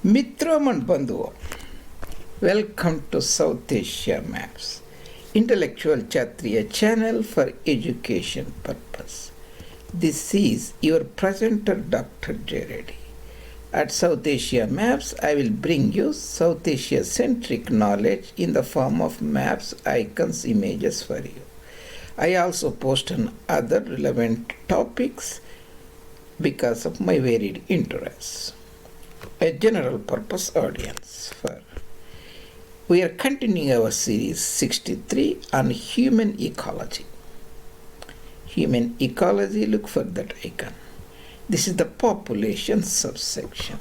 Mitraman Bandhu, welcome to South Asia Maps, intellectual Kshatriya channel for education purpose. This is your presenter Dr. J. Reddy. At South Asia Maps, I will bring you South Asia-centric knowledge in the form of maps, icons, images for you. I also post on other relevant topics because of my varied interests. A general purpose audience for. We are continuing our series 63 on human ecology. Human ecology, look for that icon. This is the population subsection.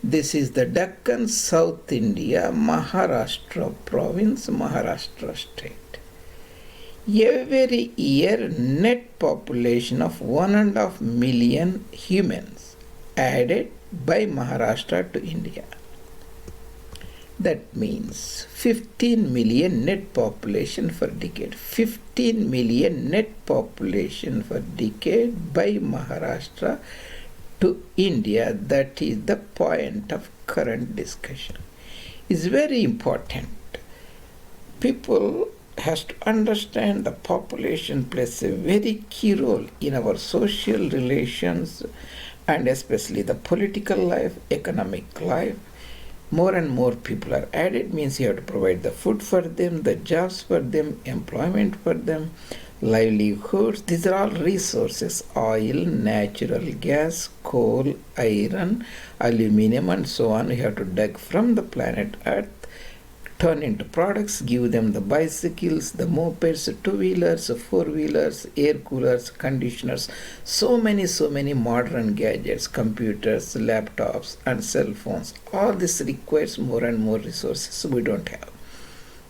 This is the Deccan, South India, Maharashtra province, Maharashtra state. Every year, net population of 1.5 million humans added by Maharashtra to India. That means 15 million net population for decade. 15 million net population for decade by Maharashtra to India. That is the point of current discussion. It's very important. People has to understand the population plays a very key role in our social relations and especially the political life, economic life. More and more people are added means you have to provide the food for them, the jobs for them, employment for them, livelihoods. These are all resources: oil, natural gas, coal, iron, aluminum, and so on. You have to dig from the planet Earth, turn into products, give them the bicycles, the mopeds, two-wheelers, four-wheelers, air coolers, conditioners, so many modern gadgets, computers, laptops, and cell phones. All this requires more and more resources we don't have.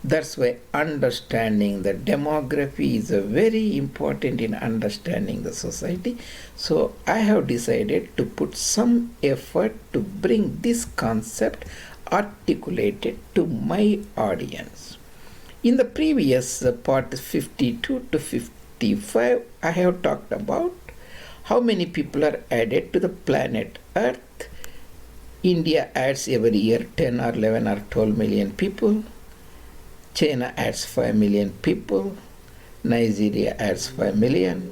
That's why understanding the demography is very important in understanding the society. So I have decided to put some effort to bring this concept articulated to my audience. In the previous part 52 to 55, I have talked about how many people are added to the planet Earth. India adds every year 10 or 11 or 12 million people. China adds 5 million people. Nigeria adds 5 million.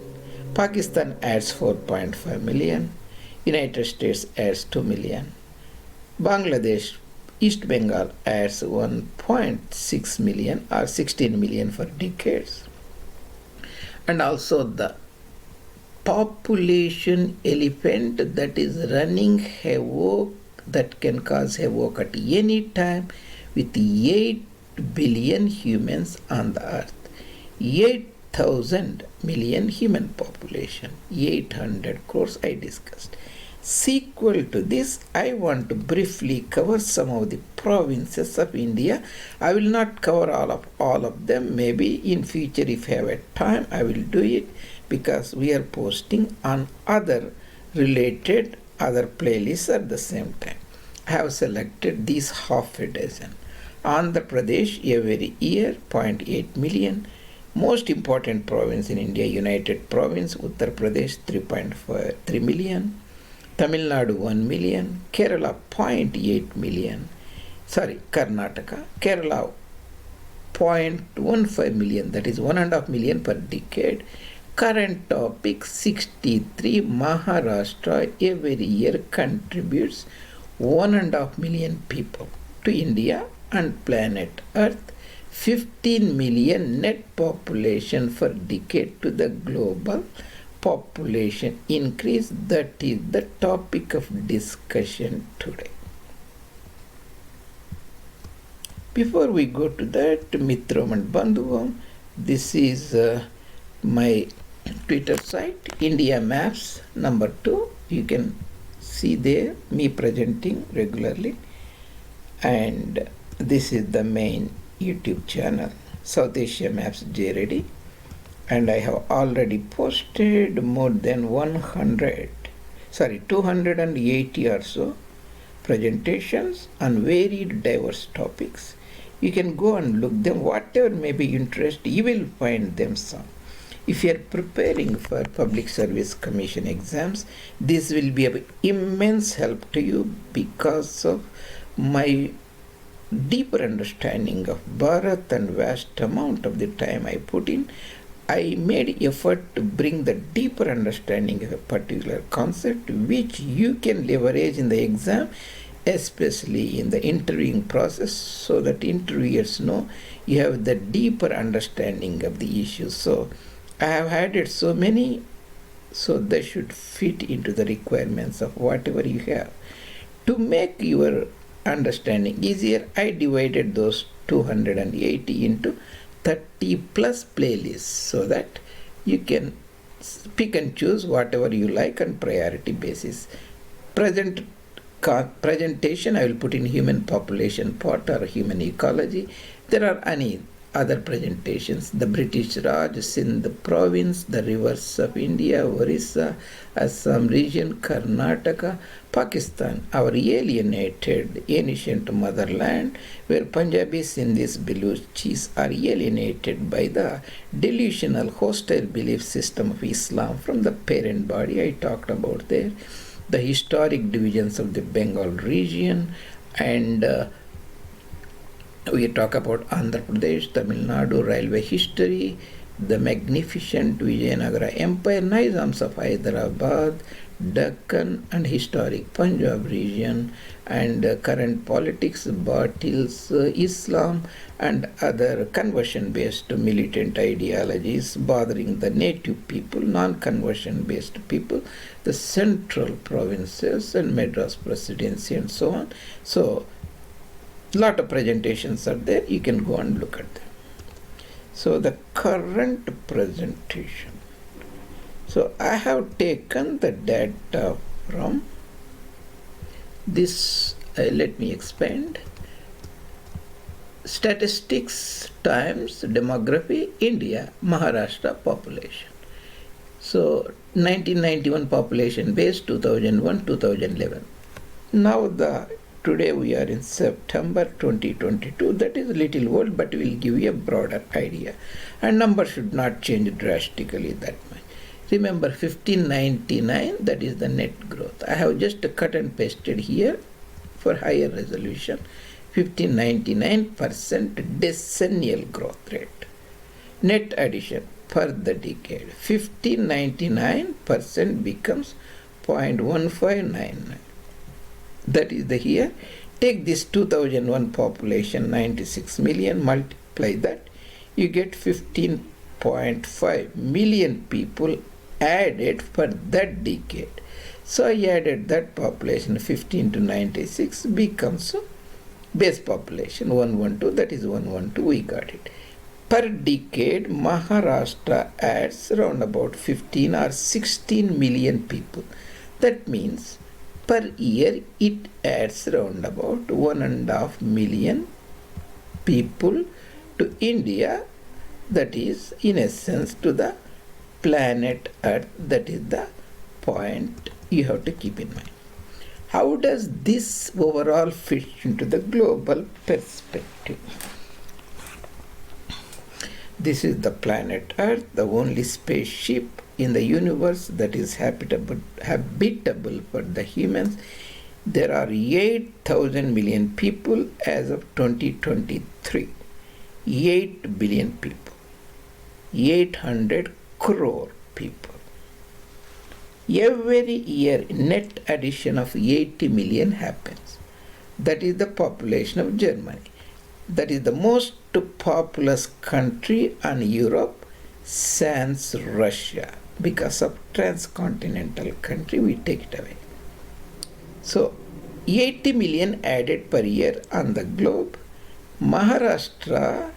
Pakistan adds 4.5 million. United States adds 2 million. Bangladesh, East Bengal adds 1.6 million or 16 million for decades. And also the population elephant that is running havoc, that can cause havoc at any time, with 8 billion humans on the earth. 8,000 million human population, 800 crores I discussed. Sequel to this, I want to briefly cover some of the provinces of India. I will not cover all of them. Maybe in future, if I have a time, I will do it, because we are posting on other related other playlists at the same time. I have selected these half a dozen. Andhra Pradesh every year 0.8 million. Most important province in India, United Province, Uttar Pradesh 3.3 million. Tamil Nadu 1 million, Kerala 0.8 million, Karnataka, Kerala 0.15 million, that is 1.5 million per decade. Current topic 63, Maharashtra every year contributes 1.5 million people to India and planet Earth. 15 million net population for decade to the global population increase. That is the topic of discussion today. Before we go to that, Mitram and Bandhuvam, this is my Twitter site, India Maps number 2. You can see there me presenting regularly, and this is the main YouTube channel, South Asia Maps J. Reddy. And I have already posted more than 280 or so presentations on varied diverse topics. You can go and look them, whatever may be interest, you will find them some. If you are preparing for Public Service Commission exams, this will be of immense help to you because of my deeper understanding of Bharat and vast amount of the time I put in. I made effort to bring the deeper understanding of a particular concept which you can leverage in the exam, especially in the interviewing process, so that interviewers know you have the deeper understanding of the issue. So I have added so many, so they should fit into the requirements of whatever you have. To make your understanding easier, I divided those 280 into 30 plus playlists so that you can pick and choose whatever you like on priority basis. Presentation I will put in human population part or human ecology. There are any other presentations: the British Raj, Sindh province, the rivers of India, Orissa, Assam region, Karnataka, Pakistan, our alienated ancient motherland, where Punjabis, Sindhis, Baluchis are alienated by the delusional hostile belief system of Islam from the parent body. I talked about there. The historic divisions of the Bengal region, and we talk about Andhra Pradesh, Tamil Nadu railway history, the magnificent Vijayanagara Empire, Nizams of Hyderabad, Deccan and historic Punjab region, and current politics, battles, Islam and other conversion-based militant ideologies bothering the native people, non-conversion-based people, the central provinces and Madras presidency and so on. So, lot of presentations are there. You can go and look at them. So, the current presentation. So, I have taken the data from this. Let me expand. Statistics times demography, India, Maharashtra population. So, 1991 population base, 2001, 2011. Now, today we are in September 2022. That is a little old, but will give you a broader idea. And number should not change drastically that much. Remember 1599, that is the net growth. I have just cut and pasted here for higher resolution. 1599% decennial growth rate. Net addition per the decade. 1599% becomes 0.1599. That is the here. Take this 2001 population, 96 million, multiply that. You get 15.5 million people added for that decade. So I added that population 15 to 96 becomes base population 112, that is 112, we got it. Per decade, Maharashtra adds around about 15 or 16 million people. That means per year it adds around about 1.5 million people to India, that is in essence to the planet Earth. That is the point you have to keep in mind. How does this overall fit into the global perspective? This is the planet Earth, the only spaceship in the universe that is habitable for the humans. There are 8,000 million people as of 2023. 8 billion people. 800 crore people. Every year net addition of 80 million happens. That is the population of Germany. That is the most populous country on Europe, sans Russia. Because of transcontinental country, we take it away. So, 80 million added per year on the globe. Maharashtra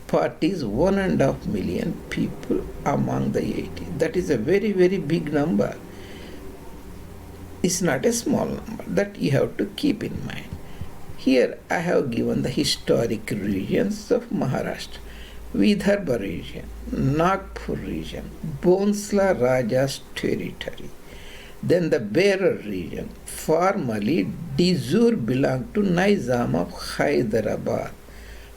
part is 1.5 million people among the 80. That is a very, very big number. It's not a small number. That you have to keep in mind. Here I have given the historic regions of Maharashtra. Vidarbha region, Nagpur region, Bonsla Raja's territory. Then the Berar region. Formerly, Dizur belonged to Nizam of Hyderabad.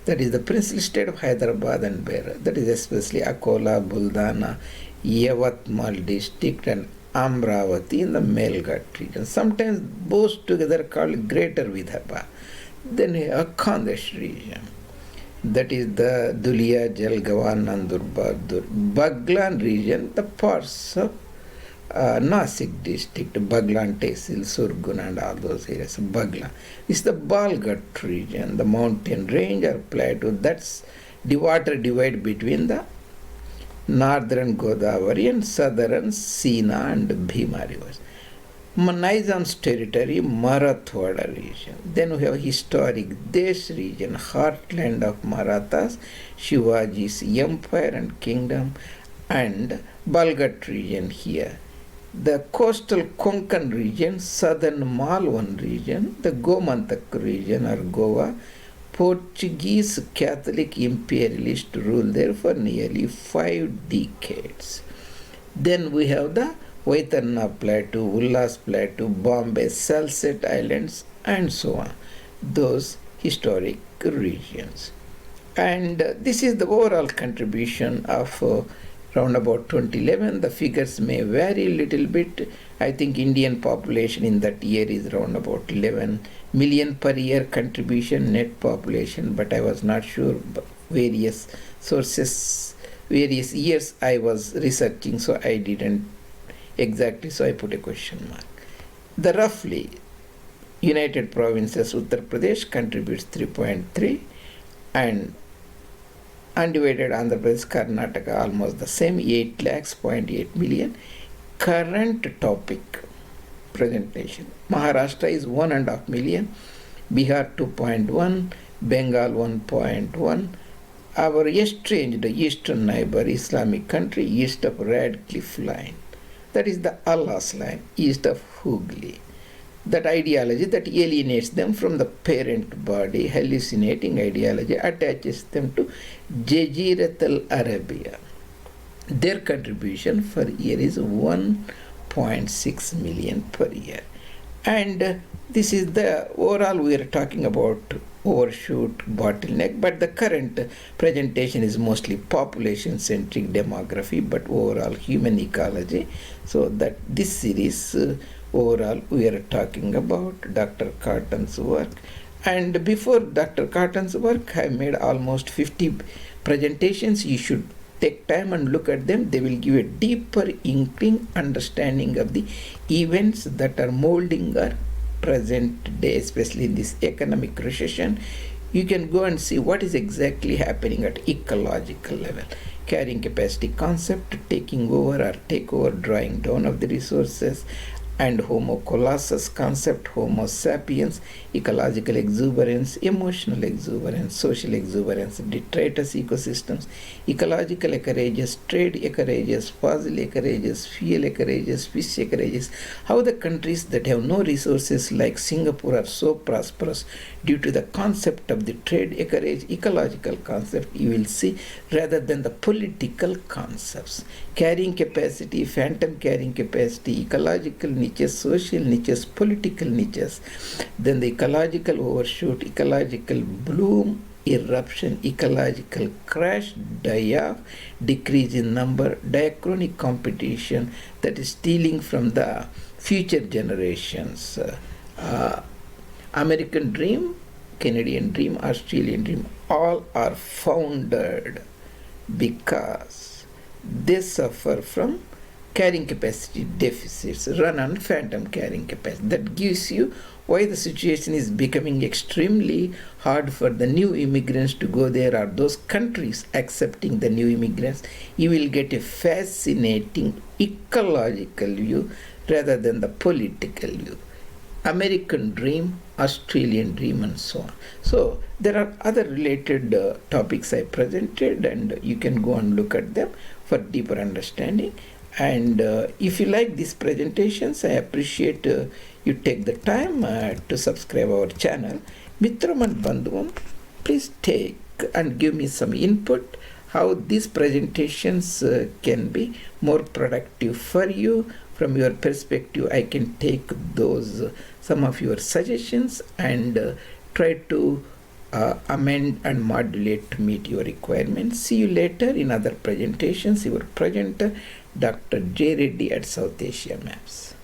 that is the princely state of Hyderabad and Berar, that is especially Akola, Buldana, Yavatmal district and Amravati in the Melghat region. Sometimes both together called Greater Vidarbha. Then we have Khandesh region, that is the Dulia, Jalgaon, Nandurbar, Baglan region, the parts of Nasik district, Baglan, Tehsil, Surgun and all those areas. Baglan is the Balghat region, the mountain range or plateau. That's the water divide between the northern Godavari and southern Sina and Bhima rivers. Nizam's territory, Marathwada region. Then we have historic Desh region, heartland of Marathas, Shivaji's empire and kingdom, and Balghat region here. The coastal Konkan region, southern Malwan region, the Gomantak region or Goa. Portuguese Catholic imperialist ruled there for nearly 5 decades. Then we have the Vaitarna Plateau, Ullas Plateau, Bombay, Salsette Islands, and so on. Those historic regions. And this is the overall contribution of round about 2011. The figures may vary a little bit. I think Indian population in that year is around about 11 million per year contribution net population, but I was not sure. Various sources, various years I was researching, so I didn't exactly, so I put a question mark. The roughly United Provinces Uttar Pradesh contributes 3.3 and undivided Andhra Pradesh, Karnataka almost the same, 8 lakhs, 0.8 million. Current topic presentation. Maharashtra is 1.5 million, Bihar 2.1, Bengal 1.1. Our estranged eastern neighbor, Islamic country, east of Radcliffe Line. That is the Allah's line, east of Hooghly. That ideology that alienates them from the parent body, hallucinating ideology, attaches them to Jazirat al-Arabia. Their contribution per year is 1.6 million per year. And this is the overall, we are talking about overshoot, bottleneck, but the current presentation is mostly population-centric demography, but overall human ecology. So that this series overall we are talking about Dr. Cotton's work. And before Dr. Cotton's work, I made almost 50 presentations. You should take time and look at them. They will give a deeper inkling understanding of the events that are molding our present day, especially in this economic recession. You can go and see what is exactly happening at ecological level. Carrying capacity concept, taking over or takeover, drawing down of the resources, and Homo Colossus concept, Homo sapiens, ecological exuberance, emotional exuberance, social exuberance, detritus ecosystems, ecological ecologies, trade ecologies, fossil ecologies, fuel ecologies, fish ecologies, how the countries that have no resources like Singapore are so prosperous due to the concept of the trade ecological concept, you will see, rather than the political concepts. Carrying capacity, phantom carrying capacity, ecological niches, social niches, political niches, then the ecological overshoot, ecological bloom, eruption, ecological crash, die-off, decrease in number, diachronic competition, that is stealing from the future generations. American dream, Canadian dream, Australian dream, all are founded because they suffer from carrying capacity deficits, run on phantom carrying capacity. That gives you why the situation is becoming extremely hard for the new immigrants to go there, or those countries accepting the new immigrants. You will get a fascinating ecological view rather than the political view. American dream, Australian dream, and so on. So there are other related topics I presented, and you can go and look at them for deeper understanding. And if you like these presentations, I appreciate you take the time to subscribe our channel. Mitram and Bandhuvam, please take and give me some input how these presentations can be more productive for you. From your perspective, I can take those some of your suggestions and try to amend and modulate to meet your requirements. See you later in other presentations. Your presenter, Dr. J. Reddy at South Asia Maps.